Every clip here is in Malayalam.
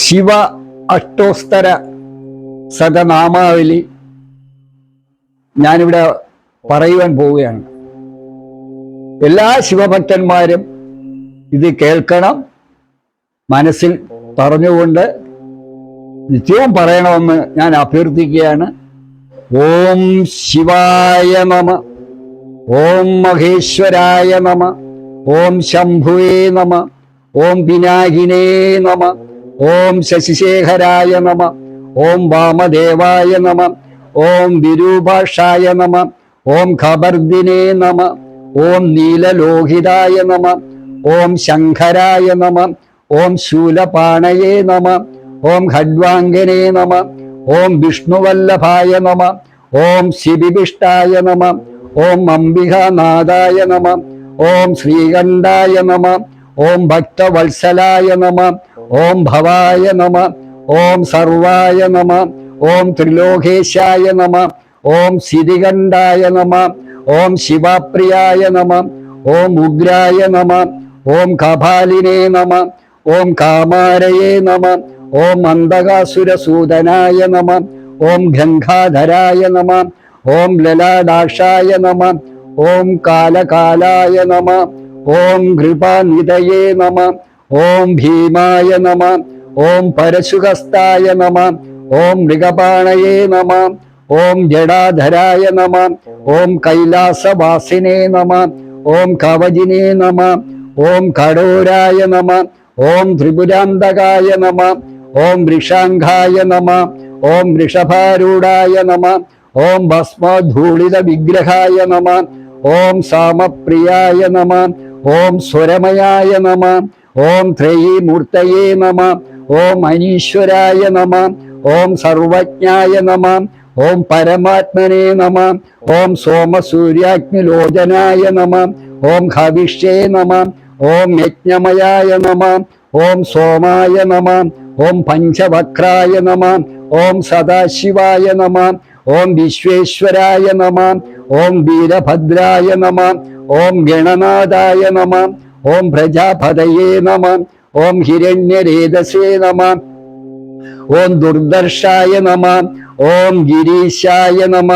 ശിവ അഷ്ടോസ്തര സഹനാമാവലി ഞാനിവിടെ പറയുവാൻ പോവുകയാണ്. എല്ലാ ശിവഭക്തന്മാരും ഇത് കേൾക്കണം, മനസ്സിൽ പറഞ്ഞുകൊണ്ട് നിത്യവും പറയണമെന്ന് ഞാൻ അഭ്യർത്ഥിക്കുകയാണ്. ഓം ശിവായ നമ, ഓം മഹേശ്വരായ നമ, ഓം ശംഭുവേ നമ, ഓം പിനാകിനേ നമ, ഓം ശശിശേഖരായ നമ, ഓം വാമദേവായ നമ, ഓം വിരൂപാക്ഷായ നമ, ഓം ഖബർദിനേ നമ, ഓം നീലലോഹിതായ നമ, ഓം ശങ്കരായ നമ, ഓം ശൂലപാണയേ നമ, ഓം ഖഡ്വാംഗനേ നമ, ഓം വിഷ്ണുവല്ലഭായ നമ, ഓം ശിബിബിഷ്ടായ നമ, ഓം അംബികാനാഥായ നമ, ഓം ശ്രീകണ്ഠായ നമ, ഓം ഭക്തവത്സലായ നമ, ഓം ഭവായ നമ, ഓം സർവായ നമ, ഓം ത്രിലോകേശായ നമ, ഓം സിരികണ്ഠായ നമ, ഓം ശിവപ്രിയായ നമ, ഓം ഉഗ്രായ നമ, ഓം കപാലിനേ നമ, ഓം കാമാരയേ നമ, ഓം അന്തകാസുരസൂദനായ നമ, ഓം ഗംഗാധരായ നമ, ഓം ലലാടാക്ഷായ നമ, ഓം കാലകാലായ നമ, ഓം കൃപാനിധയേ നമ, ഓം ഭീമായ നമ, ഓം പരശുഹസ്തായ നമ, ഓം മൃഗപാണയേ നമ, ഓം ജടാധരായ നമ, ഓം കൈലാസവാസിനേ നമ, ഓം കവചിനേ നമ, ഓം കടോരായ നമ, ഓം ത്രിപുരാന്തകായ നമ, ഓം വൃഷാംഗായ നമ, ഓം വൃഷഭാരൂഢായ നമ, ഓം ഭസ്മധൂളിത വിഗ്രഹായ നമ, ഓം സാമപ്രിയായ നമ, ഓം സ്വരമയായ നമ, ഓം ത്രയീമൂർത്തയേ നമ, ഓം അനീശ്വരായ നമ, ഓം സർവജ്ഞായ നമ, ഓം പരമാത്മനേ നമ, ഓം സോമസൂര്യാഗ്നിലോചനായ നമ, ഓം ഹവിഷ്യേ നമ, ഓം യജ്ഞമയായ നമ, ഓം സോമായ നമ, ഓം പഞ്ചവക്രായ നമ, ഓം സദാശിവായ നമ, ഓം വിശ്വേശ്വരായ നമ, ഓം വീരഭദ്രായ നമ, ഓം ഗണനാഥായ നമ, ഓം പ്രജാപതയേ നമ, ഓം ഹിരണ്യരേതസേ നമ, ഓം ദുർദർശായ നമ, ഓം ഗിരീശായ നമ,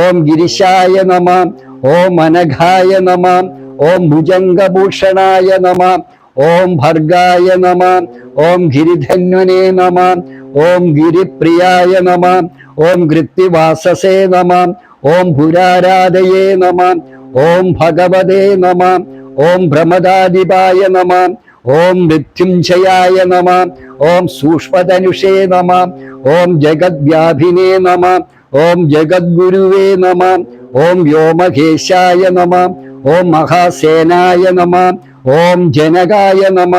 ഓം ഗിരിശായ നമ, ഓം അനഘായ നമ, ഓം ഭുജംഗഭൂഷണായ നമ, ഓം ഭർഗായ നമ, ഓം ഗിരിധന്വനേ നമ, ഓം ഗിരിപ്രിയായ നമ, ഓം കൃത്തിവാസസേ നമ, ഓം പുരാരാധയേ നമ, ഓം ഭഗവതേ നമ, ഓം ഭ്രമദാധിപായ നമ, ഓം മൃത്യുഞ്ജയായ നമ, ഓം സൂക്ഷ്മധനുഷേ നമ, ഓം ജഗദ്വ്യാപിനേ നമ, ഓം ജഗദ്ഗുരുവേ നമ, ഓം വ്യോമകേശായ നമ, ഓം മഹാസേനായ നമ, ഓം ജനകായ നമ,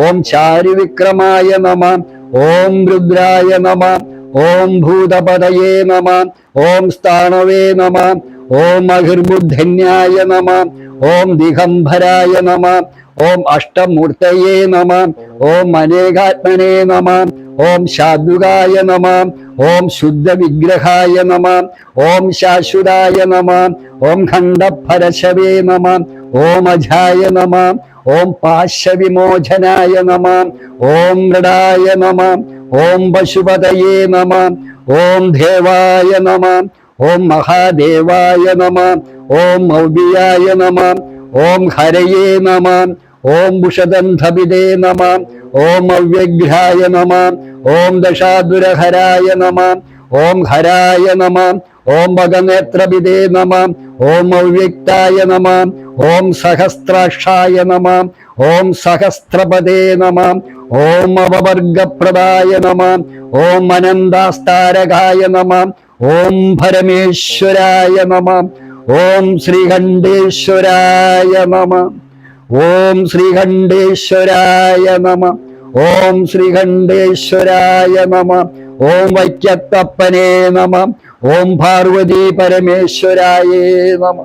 ഓം ചാരുവിക്രമായ നമ, ഓം രുദ്രായ നമ, ഓം ഭൂതപതയേ നമ, ഓം സ്ഥാണവേ നമ, ഓം അഹിർബുദ്ധന്യായ നമ, ഓം ദിഗംബരായ നമ, ഓം അഷ്ടമൂർത്തയേ നമ, ഓം അനേകാത്മനേ നമ, ഓം ശാദ്വകായ നമ, ഓം ശുദ്ധവിഗ്രഹായ നമ, ഓം ശാശ്വതായ നമ, ഓം ഖണ്ഡപരശവേ നമ, ഓം അജായ നമ, ഓം പാശവിമോചനായ നമ, ഓം മൃഡായ നമ, ഓം പശുപതയേ നമ, ഓം ദേവായ നമ, ഓം മഹാദേവായ നമ, ഓം മൗഢ്യായ നമ, ഓം ഹരയേ നമ, ഓം ഭുഷദന്ധവിദേ നമ, ഓം അവ്യഘ്രായ നമ, ഓം ദശാദുരഹരായ നമ, ഓം ഹരായ നമ, ഓം ഭഗനേത്രവിദേ നമ, ഓം അവ്യക്തായ നമ, ഓം സഹസ്രാക്ഷായ നമ, ഓം സഹസ്രപദേ നമ, ഓം അവവർഗപ്രദായ നമ, ഓം അനന്താസ്താരകായ നമ, ഓം പരമേശ്വരായ നമ, ഓം ശ്രീകണ്ഠേശ്വരായ നമ, ഓം ശ്രീകണ്ഠേശ്വരായ നമ, ഓം ശ്രീകണ്ഠേശ്വരായ നമ, ഓം വൈക്കത്തപ്പനേ നമ, ഓം പാർവതി പരമേശ്വരായേ നമ.